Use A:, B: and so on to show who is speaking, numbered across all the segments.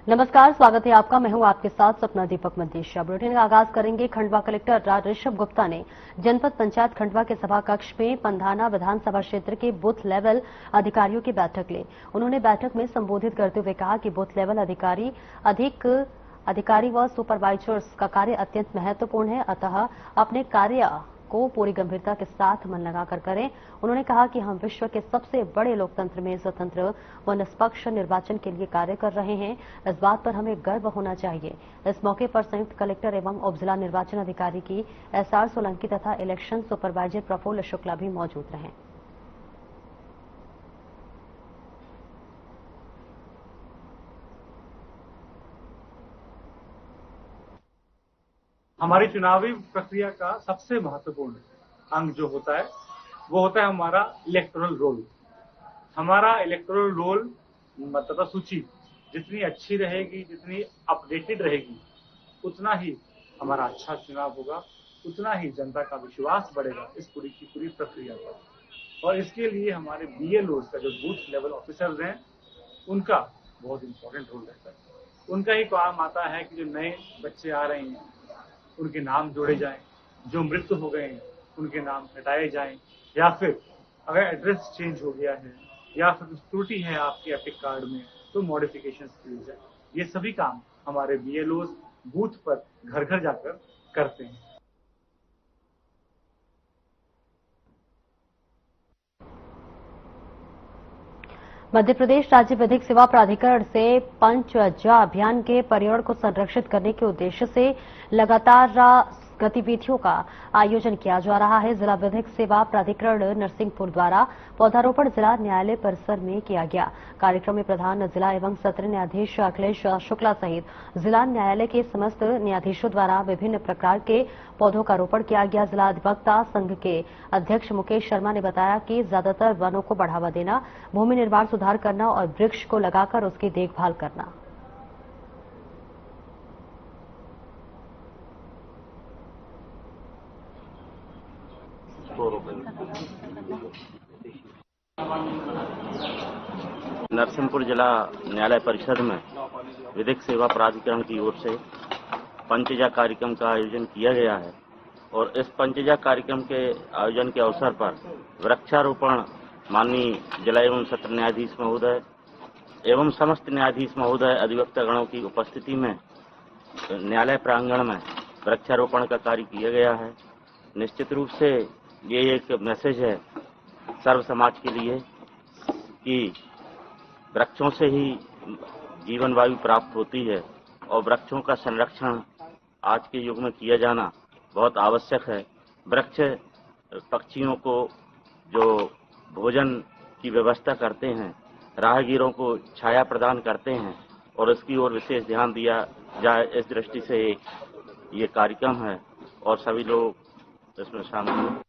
A: नमस्कार, स्वागत है आपका। मैं हूं आपके साथ सपना दीपक मंदेशिया। बुलेटिन का आगाज करेंगे। खंडवा कलेक्टर राज ऋषभ गुप्ता ने जनपद पंचायत खंडवा के सभा कक्ष में पंधाना विधानसभा क्षेत्र के बूथ लेवल अधिकारियों की बैठक ली। उन्होंने बैठक में संबोधित करते हुए कहा कि बूथ लेवल अधिकारी व सुपरवाइजर्स का कार्य अत्यंत महत्वपूर्ण है, अतः अपने कार्य को पूरी गंभीरता के साथ मन लगाकर करें। उन्होंने कहा कि हम विश्व के सबसे बड़े लोकतंत्र में स्वतंत्र व निष्पक्ष निर्वाचन के लिए कार्य कर रहे हैं। इस बात पर हमें गर्व होना चाहिए। इस मौके पर संयुक्त कलेक्टर एवं उप जिला निर्वाचन अधिकारी की SR सोलंकी तथा इलेक्शन सुपरवाइजर प्रफुल्ल शुक्ला भी मौजूद रहे।
B: हमारी चुनावी प्रक्रिया का सबसे महत्वपूर्ण अंग जो होता है वो होता है हमारा इलेक्टोरल रोल। हमारा इलेक्टोरल रोल मतलब सूची जितनी अच्छी रहेगी, जितनी अपडेटेड रहेगी, उतना ही हमारा अच्छा चुनाव होगा, उतना ही जनता का विश्वास बढ़ेगा इस पूरी की पूरी प्रक्रिया पर। और इसके लिए हमारे BLOs का जो बूथ लेवल ऑफिसर्स हैं उनका बहुत इंपॉर्टेंट रोल रहता है। उनका ही काम आता है कि जो नए बच्चे आ रहे हैं उनके नाम जोड़े जाएं, जो मृत्यु हो गए हैं उनके नाम हटाए जाएं, या फिर अगर एड्रेस चेंज हो गया है या फिर कुछ त्रुटि है आपके एपिक कार्ड में तो मॉडिफिकेशन किए जाए। ये सभी काम हमारे BLOs बूथ पर घर घर जाकर करते हैं।
A: मध्य प्रदेश राज्य विधिक सेवा प्राधिकरण से पंचजा अभियान के पर्यावरण को संरक्षित करने के उद्देश्य से लगातार गतिविधियों का आयोजन किया जा रहा है। जिला विधिक सेवा प्राधिकरण नरसिंहपुर द्वारा पौधारोपण जिला न्यायालय परिसर में किया गया। कार्यक्रम में प्रधान जिला एवं सत्र न्यायाधीश अखिलेश शुक्ला सहित जिला न्यायालय के समस्त न्यायाधीशों द्वारा विभिन्न प्रकार के पौधों का रोपण किया गया। जिला अधिवक्ता संघ के अध्यक्ष मुकेश शर्मा ने बताया कि ज्यादातर वनों को बढ़ावा देना, भूमि निर्माण सुधार करना और वृक्ष को लगाकर उसकी देखभाल करना।
C: नरसिंहपुर जिला न्यायालय परिषद में विधिक सेवा प्राधिकरण की ओर से पंचजा कार्यक्रम का आयोजन किया गया है और इस पंचजा कार्यक्रम के आयोजन के अवसर पर वृक्षारोपण माननीय जिला एवं सत्र न्यायाधीश महोदय एवं समस्त न्यायाधीश महोदय अधिवक्तागणों की उपस्थिति में न्यायालय प्रांगण में वृक्षारोपण का कार्य किया गया है। निश्चित रूप से ये एक मैसेज है सर्व समाज के लिए कि वृक्षों से ही जीवन वायु प्राप्त होती है और वृक्षों का संरक्षण आज के युग में किया जाना बहुत आवश्यक है। वृक्ष पक्षियों को जो भोजन की व्यवस्था करते हैं, राहगीरों को छाया प्रदान करते हैं और इसकी ओर विशेष ध्यान दिया जाए, इस दृष्टि से ये कार्यक्रम है और सभी लोग इसमें शामिल हैं।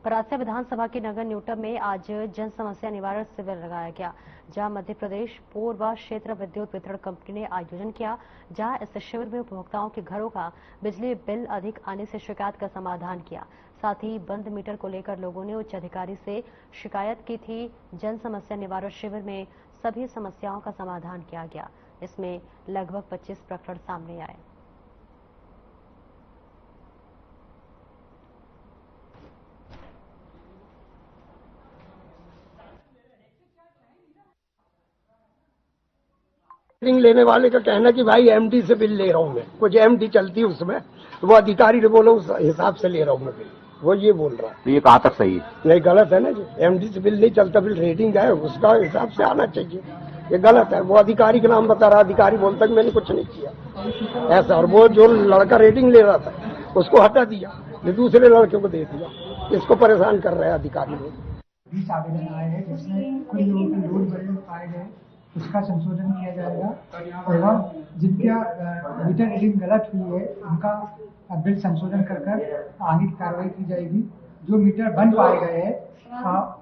A: परासिया विधानसभा की नगर न्यूटन में आज जन समस्या निवारण शिविर लगाया गया, जहां मध्य प्रदेश पूर्व क्षेत्र विद्युत वितरण कंपनी ने आयोजन किया। जहां इस शिविर में उपभोक्ताओं के घरों का बिजली बिल अधिक आने से शिकायत का समाधान किया। साथ ही बंद मीटर को लेकर लोगों ने उच्च अधिकारी से शिकायत की थी। जन समस्या निवारण शिविर में सभी समस्याओं का समाधान किया गया। इसमें लगभग 25 प्रकरण सामने आए।
D: लेने वाले का कहना कि भाई MD से बिल ले रहा हूँ मैं, कुछ MD चलती है उसमें, तो वो अधिकारी ने बोला उस हिसाब से ले रहा हूँ मैं बिल, वो ये बोल रहा है।
E: तो ये कहाँ तक सही है?
D: नहीं, गलत है ना जी। MD से बिल नहीं चलता, बिल रेटिंग है उसका हिसाब से आना चाहिए। ये गलत है। वो अधिकारी का नाम बता रहा, अधिकारी बोलता कि मैंने कुछ नहीं किया ऐसा, और वो जो लड़का रेटिंग ले रहा था उसको हटा दिया, दूसरे लड़के को दे दिया। इसको परेशान कर रहे हैं अधिकारी लोग।
F: 20 आवेदन आए हैं जिसमें कुछ लोगों के लोड बढ़े पाए गए, उसका संशोधन किया जाएगा एवं जिनका मीटर रीडिंग गलत हुई है उनका बिल संशोधन कर आगे की कार्रवाई की जाएगी। जो मीटर बन पाए गए हैं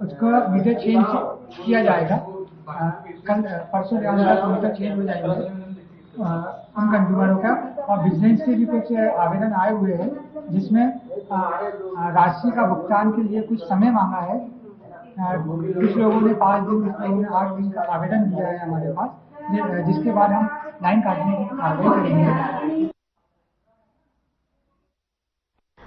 F: उसका मीटर चेंज किया जाएगा। कल परसों मीटर चेंज हो जाएंगे उन कंज्यूमरों का। और बिजनेस से भी कुछ आवेदन आए हुए हैं जिसमें राशि का भुगतान के लिए कुछ समय मांगा है, कुछ लोगों ने 5 दिन, कुछ लोगों ने 8 दिन का आवेदन दिया है हमारे पास, जिसके बाद हम लाइन काटने की कार्रवाई करेंगे।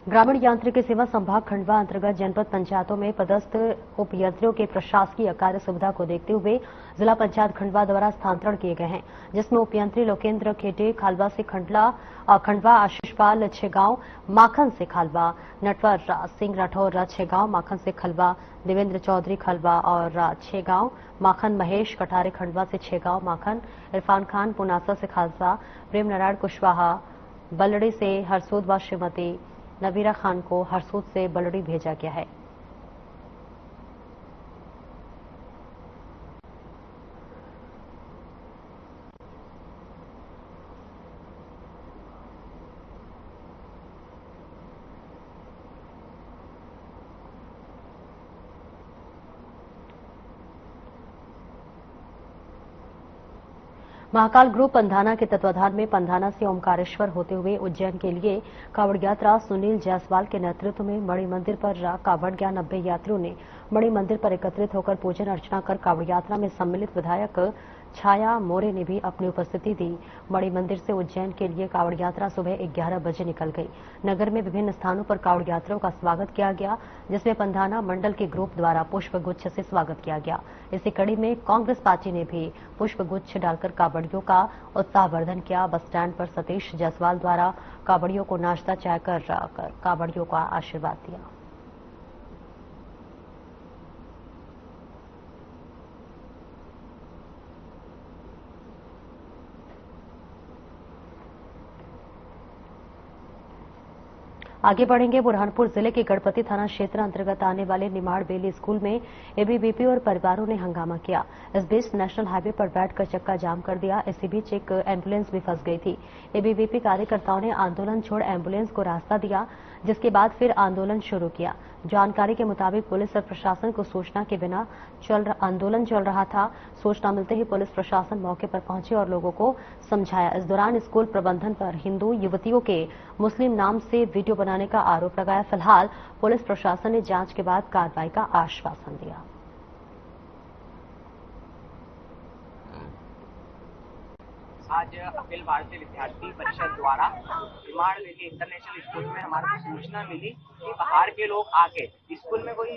A: ग्रामीण यांत्रिकी सेवा संभाग खंडवा अंतर्गत जनपद पंचायतों में पदस्थ उपयंत्रियों के प्रशासकीय कार्य सुविधा को देखते हुए जिला पंचायत खंडवा द्वारा स्थानांतरण किए गए हैं, जिसमें उपयंत्री लोकेंद्र खेटे खालवा से खंडवा, आशीषपाल छेगांव माखन से खालवा, नटवर सिंह राठौर छेगांव माखन से खलवा, देवेंद्र चौधरी खलवा और छेगांव माखन, महेश कटारे खंडवा से छेगांव माखन, इरफान खान पुनासा से खालसा, प्रेम नारायण कुशवाहा बलड़ी से हरसूद व श्रीमती नवीरा खान को हरसूद से बलड़ी भेजा गया है। महाकाल ग्रुप पंधाना के तत्वाधान में पंधाना से ओमकारेश्वर होते हुए उज्जैन के लिए कावड़ यात्रा सुनील जायसवाल के नेतृत्व में मणि मंदिर पर कावड़ गया। 90 यात्रियों ने मणि मंदिर पर एकत्रित होकर पूजन अर्चना कर कावड़ यात्रा में सम्मिलित विधायक छाया मोरे ने भी अपनी उपस्थिति दी। मणि मंदिर से उज्जैन के लिए कावड़ यात्रा सुबह 11 बजे निकल गई। नगर में विभिन्न स्थानों पर कावड़ यात्रियों का स्वागत किया गया, जिसमें पंधाना मंडल के ग्रुप द्वारा पुष्पगुच्छ से स्वागत किया गया। इसी कड़ी में कांग्रेस पार्टी ने भी पुष्पगुच्छ डालकर कावड़ियों का उत्साहवर्धन किया। बस स्टैंड पर सतीश जायसवाल द्वारा कावड़ियों को नाश्ता चाय कर कावड़ियों का आशीर्वाद दिया। आगे बढ़ेंगे। बुरहानपुर जिले के गणपति थाना क्षेत्र अंतर्गत आने वाले निमाड़ बेली स्कूल में एबीवीपी और परिवारों ने हंगामा किया। इस बीच नेशनल हाईवे पर बैठकर चक्का जाम कर दिया। इसी बीच एक एम्बुलेंस भी फंस गई थी। एबीवीपी कार्यकर्ताओं ने आंदोलन छोड़ एम्बुलेंस को रास्ता दिया, जिसके बाद फिर आंदोलन शुरू किया। जानकारी के मुताबिक पुलिस और प्रशासन को सूचना के बिना आंदोलन चल रहा था। सूचना मिलते ही पुलिस प्रशासन मौके पर पहुंचे और लोगों को समझाया। इस दौरान स्कूल प्रबंधन पर हिंदू युवतियों के मुस्लिम नाम से वीडियो बनाने का आरोप लगाया। फिलहाल पुलिस प्रशासन ने जांच के बाद कार्रवाई का आश्वासन दिया।
E: आज अखिल भारतीय विद्यार्थी परिषद द्वारा निमाड़ बेली इंटरनेशनल स्कूल में हमारे को सूचना मिली कि बाहर के लोग आके स्कूल में कोई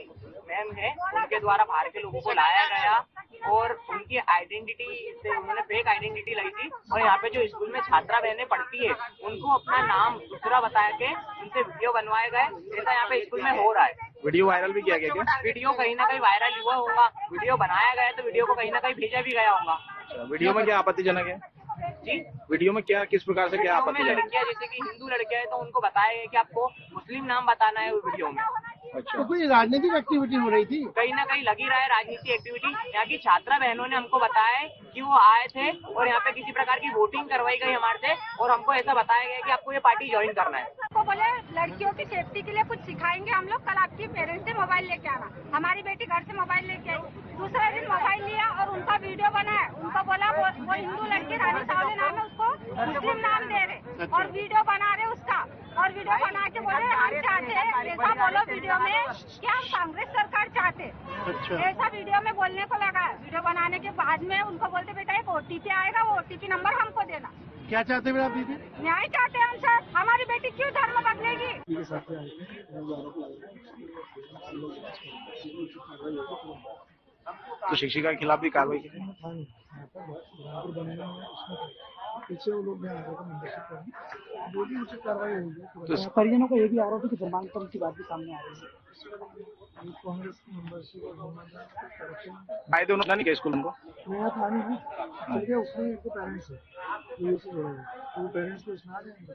E: मैम है, उनके द्वारा बाहर के लोगों को लाया गया और उनकी आइडेंटिटी से उन्होंने फेक आइडेंटिटी लाई थी और यहाँ पे जो स्कूल में छात्रा बहनें पढ़ती है उनको अपना नाम दूसरा बता के उनसे वीडियो बनवाए गए। ऐसा यहाँ पे स्कूल में हो रहा है।
G: वीडियो वायरल भी किया गया क्या?
E: वीडियो कहीं ना कहीं वायरल हुआ होगा। वीडियो बनाया गया तो वीडियो को कहीं ना कहीं भेजा भी गया होगा।
G: वीडियो में क्या आपत्तिजनक है
E: जी?
G: वीडियो में क्या, किस प्रकार से क्या आपत्तिजनक?
E: लड़कियां जैसे कि हिंदू लड़कियां है तो उनको बताया गया कि आपको मुस्लिम नाम बताना है वीडियो में।
G: अच्छा,
D: तो कोई राजनीतिक एक्टिविटी हो रही थी?
E: कहीं ना कहीं लगी रहा है राजनीतिक एक्टिविटी। यहाँ की छात्रा बहनों ने हमको बताया है कि वो आए थे और यहाँ पे किसी प्रकार की वोटिंग करवाई गई हमारे से और हमको ऐसा बताया गया कि आपको ये पार्टी ज्वाइन करना है।
H: तो बोले लड़कियों की सेफ्टी के लिए कुछ सिखाएंगे हम लोग। कल आपकी पेरेंट्स से मोबाइल लेके आना। हमारी बेटी घर से मोबाइल लेके आई, दूसरे दिन मोबाइल लिया और उनका वीडियो बनाया। उनको बोला वो हिंदू लड़की रानी सावले नाम है, उसको मुस्लिम नाम दे रहे और वीडियो बना रहे उसका। और वीडियो बना के बोले हम चाहते हैं ऐसा बोलो वीडियो में कि हम कांग्रेस सरकार चाहते।
G: अच्छा,
H: ऐसा वीडियो में बोलने को लगा। वीडियो बनाने के बाद में उनको बोलते बेटा एक ओटीपी आएगा, वो ओटीपी नंबर हमको देना।
G: क्या चाहते हैं दीदी?
H: न्याय चाहते हैं हम सर। हमारी बेटी क्यों धर्म बदलेगी?
G: तो शिक्षिका के खिलाफ भी कार्रवाई की?
F: पीछे वो लोग जो भी उचित कार्रवाई होगी।
G: तो
F: परिजनों को ये भी आरोप है कि धर्मांतरण की बात भी सामने आ रही है। कांग्रेस की मेंबरशिप
G: आए थे उन्होंने नहीं किया स्कूल उनको?
F: नया थाने भी चल गया, उसमें एक पेरेंट्स है तो पेरेंट्स को सुना देंगे,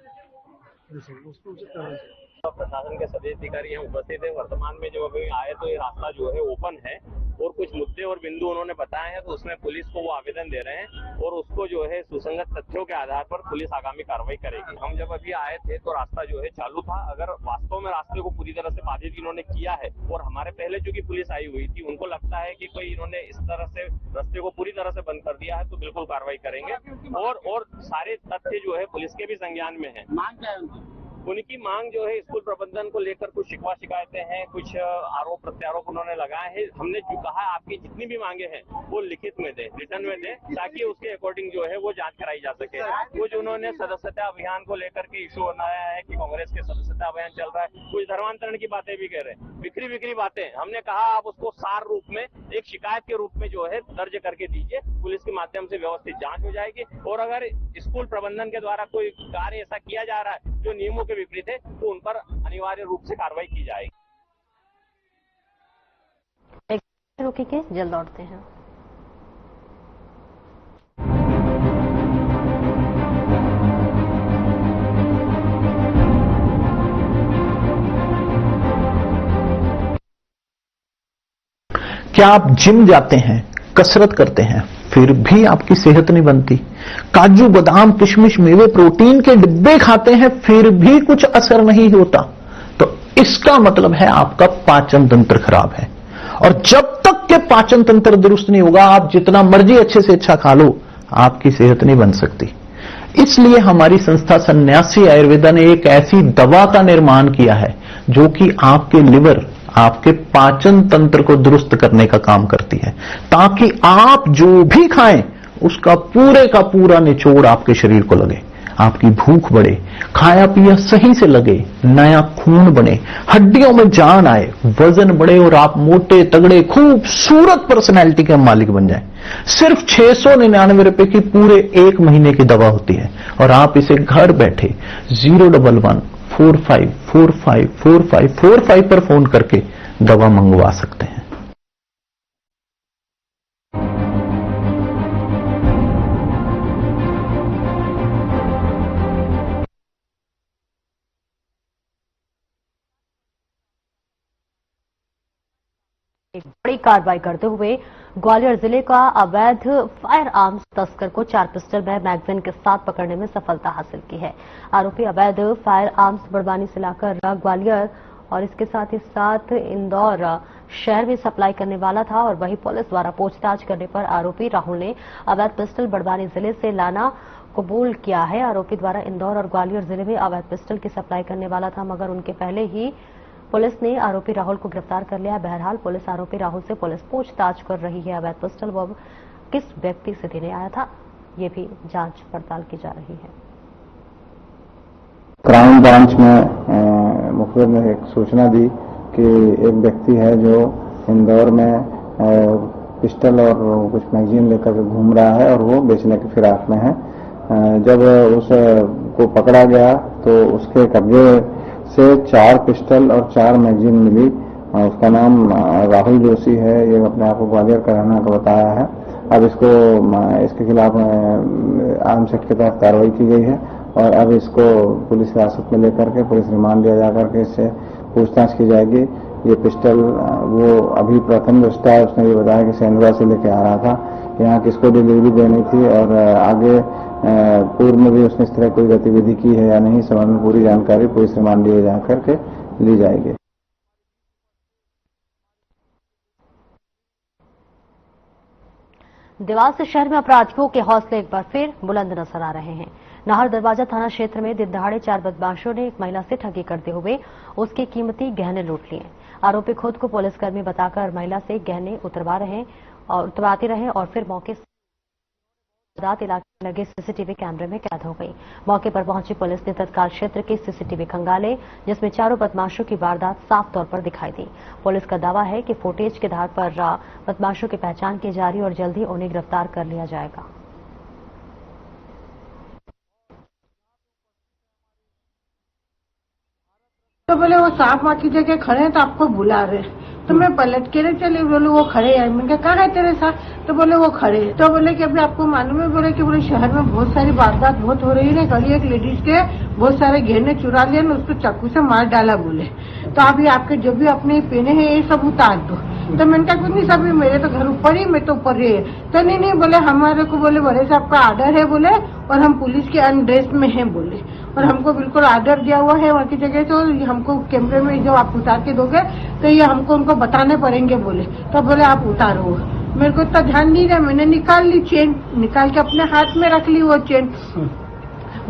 F: उसको उचित कार्रवाई।
I: प्रशासन के सभी अधिकारी यहाँ उपस्थित है। वर्तमान में जो अभी आए तो ये रास्ता जो है ओपन है और कुछ मुद्दे और बिंदु उन्होंने बताए हैं तो उसमें पुलिस को वो आवेदन दे रहे हैं और उसको जो है सुसंगत तथ्यों के आधार पर पुलिस आगामी कार्रवाई करेगी। हम जब अभी आए थे तो रास्ता जो है चालू था। अगर वास्तव में रास्ते को पूरी तरह से बाधित इन्होंने किया है और हमारे पहले जो की पुलिस आई हुई थी उनको लगता है कि कोई इन्होंने इस तरह से रास्ते को पूरी तरह से बंद कर दिया है तो बिल्कुल कार्रवाई करेंगे और सारे तथ्य जो है पुलिस के भी संज्ञान में है।
E: मांग क्या है उनकी?
I: उनकी मांग जो है स्कूल प्रबंधन को लेकर कुछ शिकवा शिकायतें हैं, कुछ आरोप प्रत्यारोप उन्होंने लगाए हैं। हमने जो कहा आपकी जितनी भी मांगे हैं वो लिखित में दें, रिटर्न में दें, ताकि उसके अकॉर्डिंग जो है वो जांच कराई जा सके। कुछ उन्होंने सदस्यता अभियान को लेकर के इशू बनाया है कि कांग्रेस के सदस्यता अभियान चल रहा है, कुछ धर्मांतरण की बातें भी कह रहे हैं, बिखरी बातें। हमने कहा आप उसको सार रूप में एक शिकायत के रूप में जो है दर्ज करके दीजिए, पुलिस के माध्यम से व्यवस्थित जांच हो जाएगी। और अगर स्कूल प्रबंधन के द्वारा कोई कार्य ऐसा किया जा रहा है जो नियमों के विपरीत है तो उन पर अनिवार्य रूप से कार्रवाई की जाएगी।
A: रुकिए, जल्द लौटते हैं।
J: क्या आप जिम जाते हैं, कसरत करते हैं, फिर भी आपकी सेहत नहीं बनती? काजू बादाम किशमिश मेवे प्रोटीन के डिब्बे खाते हैं फिर भी कुछ असर नहीं होता, तो इसका मतलब है आपका पाचन तंत्र खराब है। और जब तक के पाचन तंत्र दुरुस्त नहीं होगा, आप जितना मर्जी अच्छे से अच्छा खा लो, आपकी सेहत नहीं बन सकती। इसलिए हमारी संस्था सन्यासी आयुर्वेदा ने एक ऐसी दवा का निर्माण किया है जो कि आपके लिवर, आपके पाचन तंत्र को दुरुस्त करने का काम करती है, ताकि आप जो भी खाएं उसका पूरे का पूरा निचोड़ आपके शरीर को लगे, आपकी भूख बढ़े, खाया पिया सही से लगे, नया खून बने, हड्डियों में जान आए, वजन बढ़े और आप मोटे तगड़े खूबसूरत पर्सनैलिटी के मालिक बन जाएं। सिर्फ 699 रुपए की पूरे 1 महीने की दवा होती है और आप इसे घर बैठे 01145454545 पर फोन करके दवा मंगवा सकते हैं।
A: एक बड़ी कार्रवाई करते हुए ग्वालियर जिले का अवैध फायर आर्म्स तस्कर को 4 पिस्टल व मैगजीन के साथ पकड़ने में सफलता हासिल की है। आरोपी अवैध फायर आर्म्स बड़वानी से लाकर ग्वालियर और इसके साथ ही साथ इंदौर शहर में सप्लाई करने वाला था और वही पुलिस द्वारा पूछताछ करने पर आरोपी राहुल ने अवैध पिस्टल बड़वानी जिले से लाना कबूल किया है। आरोपी द्वारा इंदौर और ग्वालियर जिले में अवैध पिस्टल की सप्लाई करने वाला था, मगर उनके पहले ही पुलिस ने आरोपी राहुल को गिरफ्तार कर लिया। बहरहाल पुलिस आरोपी राहुल से पुलिस पूछताछ कर रही है। अवैध पिस्टल वो किस व्यक्ति से देने आया था, ये भी जांच पड़ताल की जा रही है।
K: क्राइम ब्रांच में मुखबिर ने एक सूचना दी कि एक व्यक्ति है जो इंदौर में पिस्टल और कुछ मैगजीन लेकर के घूम रहा है और वो बेचने की फिराक में है। जब उसको पकड़ा गया तो उसके कब्जे से 4 पिस्टल और 4 मैगजीन मिली। उसका नाम राहुल जोशी है, ये अपने आप को ग्वालियर का रहना का बताया है। अब इसके खिलाफ आर्म्स एक्ट के तहत कार्रवाई की गई है और अब इसको पुलिस हिरासत में लेकर के पुलिस रिमांड लिया जाकर के इससे पूछताछ की जाएगी। ये पिस्टल वो अभी प्रथम दृष्टया है, उसने ये बताया कि सेंधवा से लेके आ रहा था, यहाँ किसको डिलीवरी देनी थी और आगे पूर्व में भी उसने इस तरह कोई गतिविधि की है या नहीं, संबंध में पूरी जानकारी पुलिस रिमांड लिए जाकर के ली जाएगी।
A: देवास शहर में अपराधियों के हौसले एक बार फिर बुलंद नजर आ रहे हैं। नाहर दरवाजा थाना क्षेत्र में दिन दहाड़े 4 बदमाशों ने एक महिला से ठगी करते हुए उसके कीमती गहने लूट लिए। आरोपी खुद को पुलिसकर्मी बताकर महिला से गहने उतरवाते रहे और फिर मौके से रात इलाके में लगे सीसीटीवी कैमरे में कैद हो गई। मौके पर पहुंची पुलिस ने तत्काल क्षेत्र के सीसीटीवी खंगाले, जिसमें चारों बदमाशों की वारदात साफ तौर पर दिखाई दी। पुलिस का दावा है कि फुटेज के आधार पर बदमाशों की पहचान की जा रही और जल्द ही उन्हें गिरफ्तार कर लिया जाएगा।
L: तो बोले वो सांप माँ की जगह खड़े हैं तो आपको बुला रहे, तो मैं पलट के चली, बोले वो खड़े हैं। मैंने कहा है तेरे साथ, तो बोले वो खड़े। तो बोले कि अभी आपको मालूम है, बोले कि बोले शहर में बहुत सारी वारदात बहुत हो रही है, कल एक लेडीज के बहुत सारे गहने चुरा लिए, उसको चाकू से मार डाला। बोले तो अभी आपके जो भी अपने पहने हैं ये सब उतार दो। तो मैंने कहा कुछ नहीं, सब मेरे तो घर ऊपर ही, मैं तो ऊपर ही है। तो नहीं बोले हमारे को बोले बड़े साहब का आर्डर है बोले, और हम पुलिस के अनड्रेस में हैं बोले, और हमको बिल्कुल आर्डर दिया हुआ है वहाँ की जगह, तो हमको कैमरे में जो आप उतार के दोगे तो ये हमको उनको बताने पड़ेंगे बोले। तो बोले आप उतारो। मेरे को इतना ध्यान नहीं रहा, मैंने निकाल ली चेन, निकाल के अपने हाथ में रख ली वो चेन।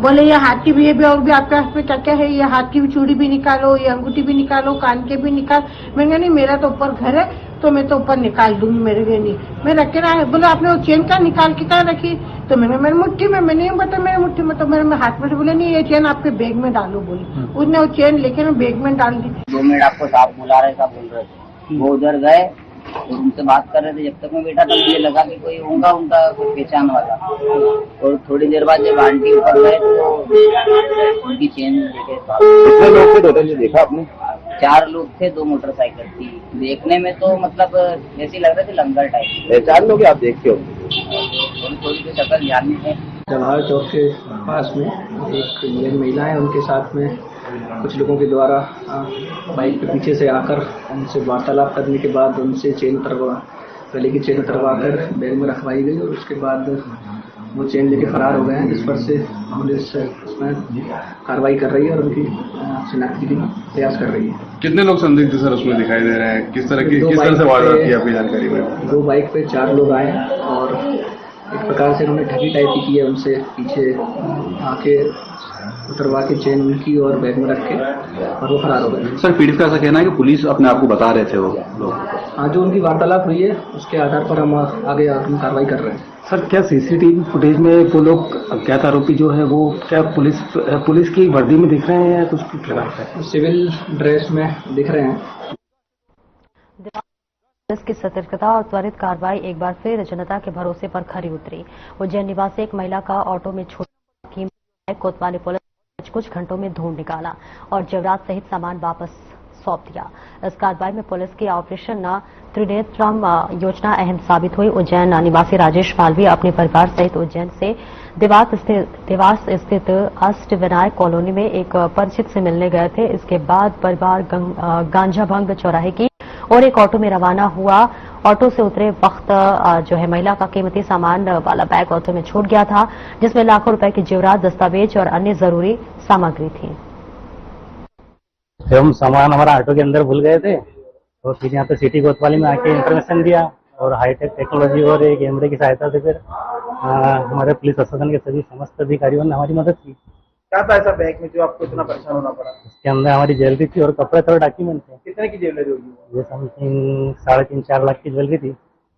L: बोले ये हाथ की भी और भी आपके हाथ में क्या क्या है, ये हाथ की भी चूड़ी भी निकालो, ये अंगूठी भी निकालो, कान के भी निकाल। मैंने नहीं, मेरा तो ऊपर घर है तो मैं तो ऊपर निकाल दूंगी, मेरे लिए नहीं, मैं रखे रहा है। बोले आपने वो चेन का निकाल के कहाँ रखी? तो मैंने मेरी मुट्ठी में, मैंने बता मेरी मुट्ठी में, तो मेरे हाथ में। बोले नहीं, ये चेन आपके बैग में डालो। बोले उसने वो चेन लेके मैं बैग में डाल दी।
M: 2 मिनट आपको साहब बुला रहे, साहब बोल रहे थे, वो उधर गए और उनसे बात कर रहे थे। जब तक मैं बैठा था मुझे लगा कि कोई होगा उनका पहचान वाला, और थोड़ी देर बाद जब आंटी ऊपर गए तो उनकी चेन लेके।
G: कितने लोग थे टोटल देखा आपने?
M: 4 लोग थे, 2 मोटरसाइकिल थी। देखने में तो मतलब ऐसे लग रहे थे लंगर टाइप।
G: पहचान लोग आप देखते हो?
M: थोड़ी सी शक्ल ध्यान में है।
J: जवाहर चौक के पास में एक ये महिला है, उनके साथ में कुछ लोगों के द्वारा बाइक पे पीछे से आकर उनसे वार्तालाप करने के बाद उनसे गले की चेन उतरवा कर बैग में रखवाई गई, और उसके बाद वो चेन लेके फरार हो गए हैं, जिस पर से पुलिस उसमें कार्रवाई कर रही है और उनकी शिनाख्त के लिए प्रयास कर रही है।
N: कितने लोग संदिग्ध सर उसमें दिखाई दे रहे हैं? किस तरह से वारदात की आपकी जानकारी में?
J: 2 बाइक पे 4 लोग आए और एक प्रकार से उन्होंने ठगी टाइप की है, उनसे पीछे आके उतरवा के चेन उनकी और बैग में रख के और वो फरार हो गए।
N: सर पीड़ित का ऐसा कहना है कि पुलिस अपने आप को बता रहे थे वो लोग।
J: हाँ, जो उनकी वार्तालाप हुई है उसके आधार पर हम आगे कार्रवाई कर रहे हैं।
O: सर क्या सीसीटीवी फुटेज में वो लोग अज्ञात आरोपी जो है वो क्या पुलिस की वर्दी में दिख रहे हैं या कुछ खिलाफ है?
J: सिविल ड्रेस में दिख रहे हैं।
A: पुलिस की सतर्कता और त्वरित कार्रवाई एक बार फिर जनता के भरोसे पर खरी उतरी। उज्जैन निवासी एक महिला का ऑटो में छोटी कोतवाली पुलिस कुछ घंटों में ढूंढ निकाला और जेवरात सहित सामान वापस सौंप दिया। इस कार्रवाई में पुलिस की ऑपरेशन त्रिनेत्रम योजना अहम साबित हुई। उज्जैन निवासी राजेश मालवीय अपने परिवार सहित उज्जैन से देवास स्थित अष्टविनायक कॉलोनी में एक परिचित से मिलने गए थे। इसके बाद परिवार गांजा भंग चौराहे की और एक ऑटो में रवाना हुआ। ऑटो से उतरे वक्त जो है महिला का कीमती सामान वाला बैग ऑटो में छूट गया था, जिसमें लाखों रुपए की जेवरात, दस्तावेज और अन्य जरूरी सामग्री थी।
P: हम सामान हमारा ऑटो के अंदर भूल गए थे और फिर यहाँ पे सिटी कोतवाली में आके इंफॉर्मेशन दिया और हाईटेक टेक्नोलॉजी और एक कैमरे की सहायता से फिर हमारे पुलिस प्रशासन के सभी समस्त अधिकारियों ने हमारी मदद की।
G: क्या था ऐसा बैग में जो आपको इतना परेशान होना पड़ा?
P: इसके अंदर हमारी ज्वेलरी थी और कपड़े थोड़े डॉक्यूमेंट थे।
G: कितने की ज्वेलरी होगी?
P: ये समथिंग 3.5-4 लाख की ज्वेलरी थी।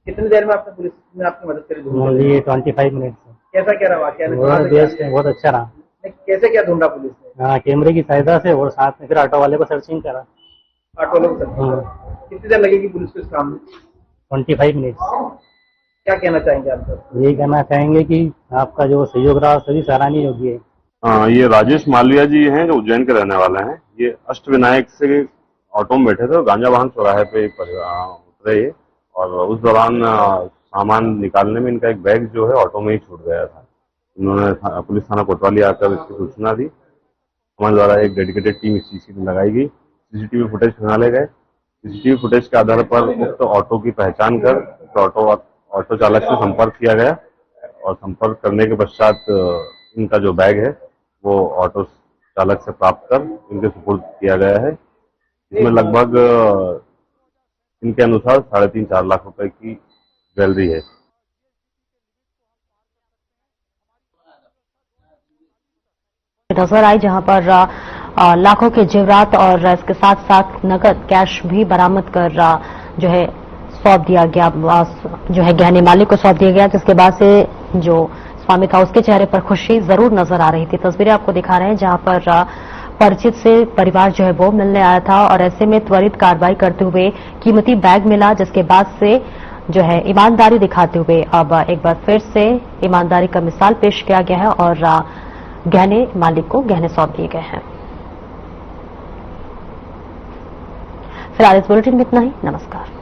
G: कितनी देर में आपने पुलिस ने आपकी मदद करी?
P: ओनली 25 मिनट से।
G: कैसा क्या रहा वाकया?
P: बहुत अच्छा रहा।
G: कैसे क्या ढूंढा पुलिस ने?
P: हाँ, कैमरे की सहायता से और साथ में फिर ऑटो वाले को सर्चिंग करा।
G: ऑटो वाले को सर्चिंग? कितनी देर लगेगी पुलिस को इस काम में?
P: 25 मिनट।
G: क्या कहना चाहेंगे आप सर?
P: यही कहना चाहेंगे कि आपका जो सहयोग रहा सभी सराहनीय योग्य है।
N: ये राजेश मालवीय जी हैं जो उज्जैन के रहने वाले हैं। ये अष्टविनायक से ऑटो में बैठे थे और गांजा वाहन चौराहे पे उतरे और उस दौरान सामान निकालने में इनका एक बैग जो है ऑटो में ही छूट गया था। उन्होंने पुलिस थाना कोतवाली आकर इसकी सूचना दी। हमारे द्वारा एक डेडिकेटेड टीम इस चीज की लगाई गई। सीसीटीवी फुटेज खंगाले गए। सीसीटीवी फुटेज के आधार पर उक्त ऑटो की पहचान कर ऑटो चालक से संपर्क किया गया और संपर्क करने के पश्चात इनका जो बैग है वो ऑटो चालक से प्राप्त कर इनके सुपुर्द किया गया है। इसमें लगभग इनके अनुसार 3.5-4 लाख रुपए की ज्वेलरी है।
A: नजर आई जहां पर लाखों के जेवरात और इसके साथ साथ नकद कैश भी बरामद कर जो है सौंप दिया गया, जो है गहने मालिक को सौंप दिया गया, जिसके बाद से जो स्वामी था उसके चेहरे पर खुशी जरूर नजर आ रही थी। तस्वीरें आपको दिखा रहे हैं जहां पर परिचित से परिवार जो है वो मिलने आया था और ऐसे में त्वरित कार्रवाई करते हुए कीमती बैग मिला, जिसके बाद से जो है ईमानदारी दिखाते हुए अब एक बार फिर से ईमानदारी का मिसाल पेश किया गया है और गहने मालिक को गहने सौंप दिए गए हैं। फिलहाल इस बुलेटिन में इतना ही। नमस्कार।